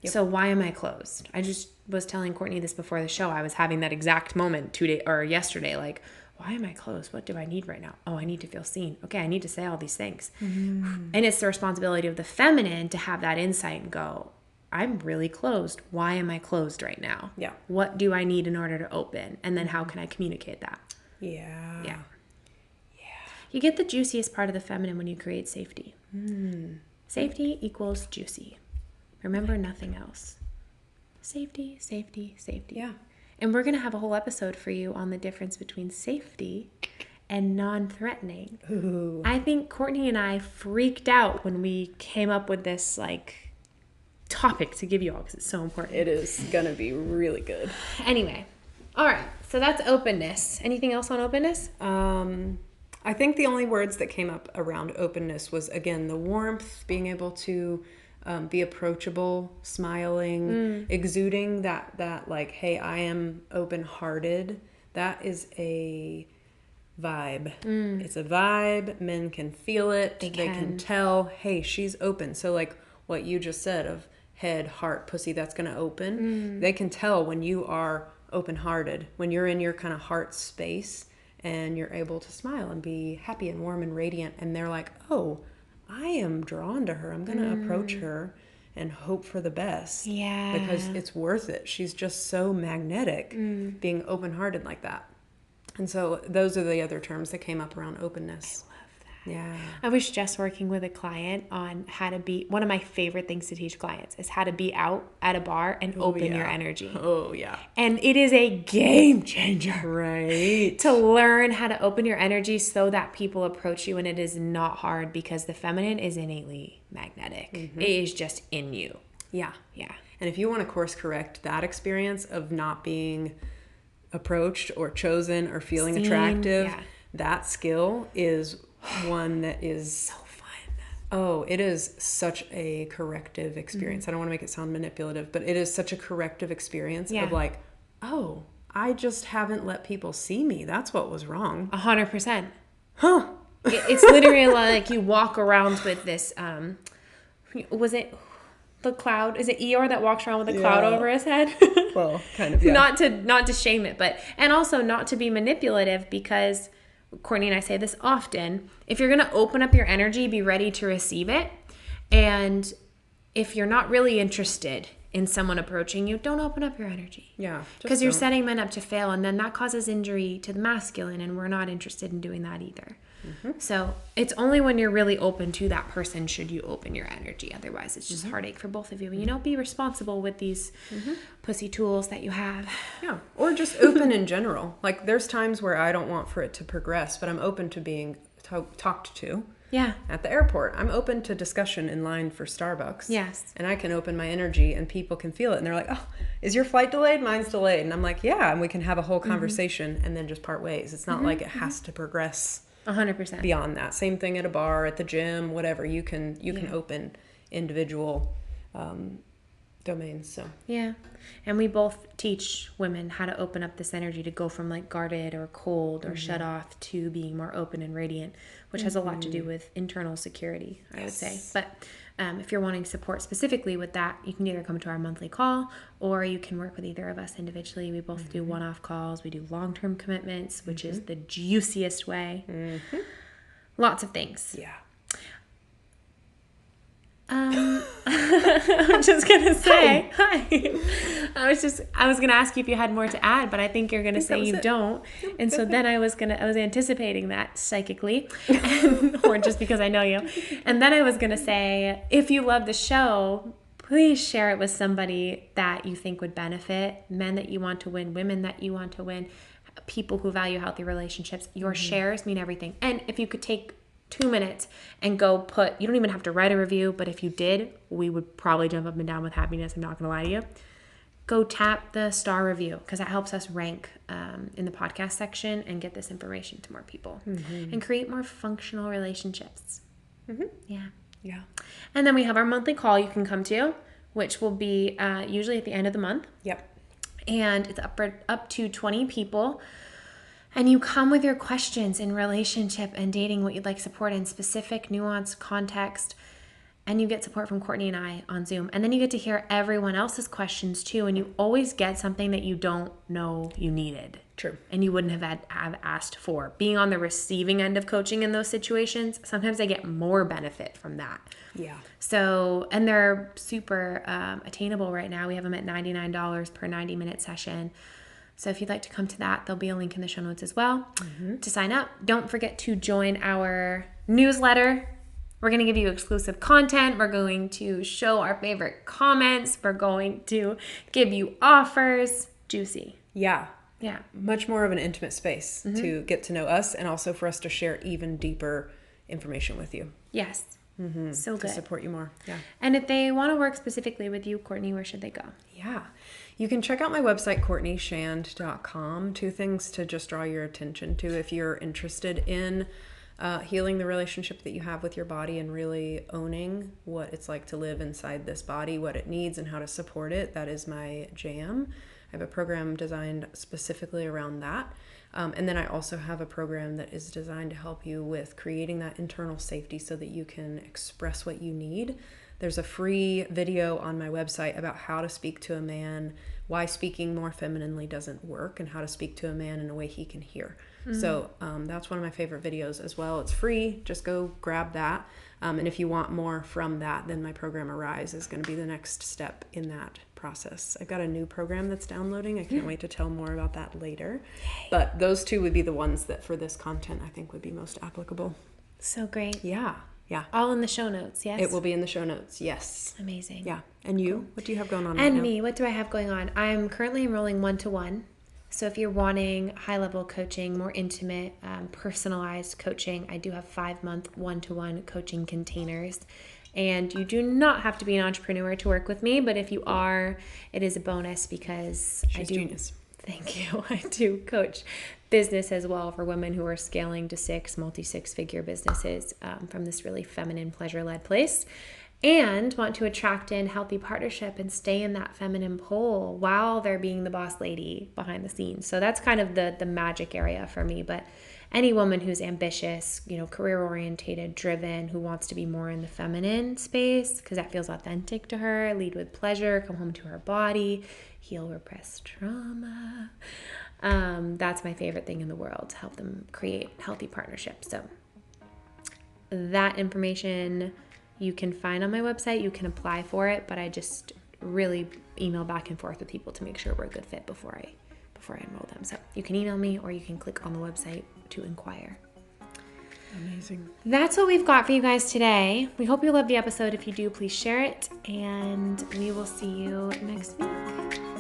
Yep. So why am I closed? I just was telling Courtney this before the show. I was having that exact moment yesterday, like, why am I closed? What do I need right now? Oh, I need to feel seen. Okay, I need to say all these things. And it's the responsibility of the feminine to have that insight and go, I'm really closed. Why am I closed right now? Yeah. What do I need in order to open? And then how can I communicate that? Yeah. Yeah. You get the juiciest part of the feminine when you create safety. Safety equals juicy. Remember nothing else. Safety, safety, safety. Yeah. And we're going to have a whole episode for you on the difference between safety and non-threatening. Ooh. I think Courtney and I freaked out when we came up with this topic to give you all because it's so important. It is going to be really good. Anyway, all right. So that's openness. Anything else on openness? I think the only words that came up around openness was, again, the warmth, being able to be approachable, smiling, exuding that like, hey, I am open-hearted. That is a vibe. It's a vibe. Men can feel it. They can tell, hey, she's open. So like what you just said of head, heart, pussy, that's going to open. They can tell when you are open-hearted, when you're in your kind of heart space and you're able to smile and be happy and warm and radiant. And they're like, oh, I am drawn to her. I'm going to approach her and hope for the best. Yeah. Because it's worth it. She's just so magnetic being open-hearted like that. And so those are the other terms that came up around openness. I love that. Yeah. I was just working with a client on how to be, one of my favorite things to teach clients is how to be out at a bar and open your energy. Oh, yeah. And it is a game changer. Right. To learn how to open your energy so that people approach you, and it is not hard because the feminine is innately magnetic. It is just in you. Yeah. Yeah. And if you want to course correct that experience of not being approached or chosen or feeling attractive, that skill is one that is so fun. Oh, it is such a corrective experience. I don't want to make it sound manipulative, but it is such a corrective experience of like, oh, I just haven't let people see me. That's what was wrong. 100%. Huh. It's literally like you walk around with this, was it the cloud? Is it Eeyore that walks around with a cloud over his head? Well, kind of, yeah. Not to shame it, but, and also not to be manipulative, because Courtney and I say this often, if you're going to open up your energy, be ready to receive it. And if you're not really interested in someone approaching you, don't open up your energy. Yeah. Because you're setting men up to fail, and then that causes injury to the masculine, and we're not interested in doing that either. So it's only when you're really open to that person should you open your energy. Otherwise, it's just heartache for both of you. You know, be responsible with these pussy tools that you have. Yeah. Or just open in general. Like there's times where I don't want for it to progress, but I'm open to being talked to Yeah. at the airport. I'm open to discussion in line for Starbucks. Yes. And I can open my energy and people can feel it. And they're like, oh, is your flight delayed? Mine's delayed. And I'm like, yeah. And we can have a whole conversation and then just part ways. It's not like it has to progress 100%. beyond that. Same thing at a bar, at the gym, whatever. You can open individual domains. So Yeah. And we both teach women how to open up this energy to go from like guarded or cold or shut off to being more open and radiant, which has a lot to do with internal security, I would say. But if you're wanting support specifically with that, you can either come to our monthly call or you can work with either of us individually. We both do one-off calls. We do long-term commitments, which is the juiciest way. Lots of things. yeah. I'm just gonna say hi. I was gonna ask you if you had more to add, but I think you're gonna say you don't. And so then I was anticipating that psychically, or just because I know you. And then I was gonna say, if you love the show, please share it with somebody that you think would benefit. Men that you want to win, women that you want to win, people who value healthy relationships. Your shares mean everything. And if you could take 2 minutes and go you don't even have to write a review, but if you did, we would probably jump up and down with happiness. I'm not going to lie to you. Go tap the star review because that helps us rank in the podcast section and get this information to more people and create more functional relationships. Yeah. Yeah. And then we have our monthly call you can come to, which will be usually at the end of the month. Yep. And it's up to 20 people. And you come with your questions in relationship and dating, what you'd like support in, specific, nuanced context. And you get support from Courtney and I on Zoom. And then you get to hear everyone else's questions too. And you always get something that you don't know you needed. True. And you wouldn't have asked for. Being on the receiving end of coaching in those situations, sometimes I get more benefit from that. Yeah. So, and they're super attainable right now. We have them at $99 per 90-minute session. So if you'd like to come to that, there'll be a link in the show notes as well to sign up. Don't forget to join our newsletter. We're going to give you exclusive content. We're going to show our favorite comments. We're going to give you offers. Juicy. Yeah. Yeah. Much more of an intimate space to get to know us and also for us to share even deeper information with you. Yes. So good. To support you more. Yeah. And if they want to work specifically with you, Courtney, where should they go? Yeah. You can check out my website, CourtneyShand.com. 2 things to just draw your attention to if you're interested in healing the relationship that you have with your body and really owning what it's like to live inside this body, what it needs, and how to support it. That is my jam. I have a program designed specifically around that. And then I also have a program that is designed to help you with creating that internal safety so that you can express what you need. There's a free video on my website about how to speak to a man, why speaking more femininely doesn't work, and how to speak to a man in a way he can hear. So that's one of my favorite videos as well. It's free. Just go grab that. And if you want more from that, then my program Arise is going to be the next step in that process. I've got a new program that's downloading. I can't wait to tell more about that later. But those 2 would be the ones that for this content I think would be most applicable. So great. Yeah. Yeah. All in the show notes, yes? It will be in the show notes, yes. Amazing. Yeah. And you? Cool. What do you have going on right now? And me, what do I have going on? I'm currently enrolling 1-to-1. So if you're wanting high-level coaching, more intimate, personalized coaching, I do have 5-month 1-to-1 coaching containers. And you do not have to be an entrepreneur to work with me, but if you are, it is a bonus because She's genius. Thank you. I do coach business as well for women who are scaling to multi-six-figure businesses from this really feminine, pleasure-led place. And want to attract in healthy partnership and stay in that feminine pole while they're being the boss lady behind the scenes. So that's kind of the magic area for me. But any woman who's ambitious, career orientated, driven, who wants to be more in the feminine space because that feels authentic to her, lead with pleasure, come home to her body, heal repressed trauma. That's my favorite thing in the world, to help them create healthy partnerships. So that information you can find on my website. You can apply for it, but I just really email back and forth with people to make sure we're a good fit before I enroll them. So you can email me or you can click on the website to inquire. Amazing. That's what we've got for you guys today. We hope you loved the episode. If you do, please share it, and we will see you next week.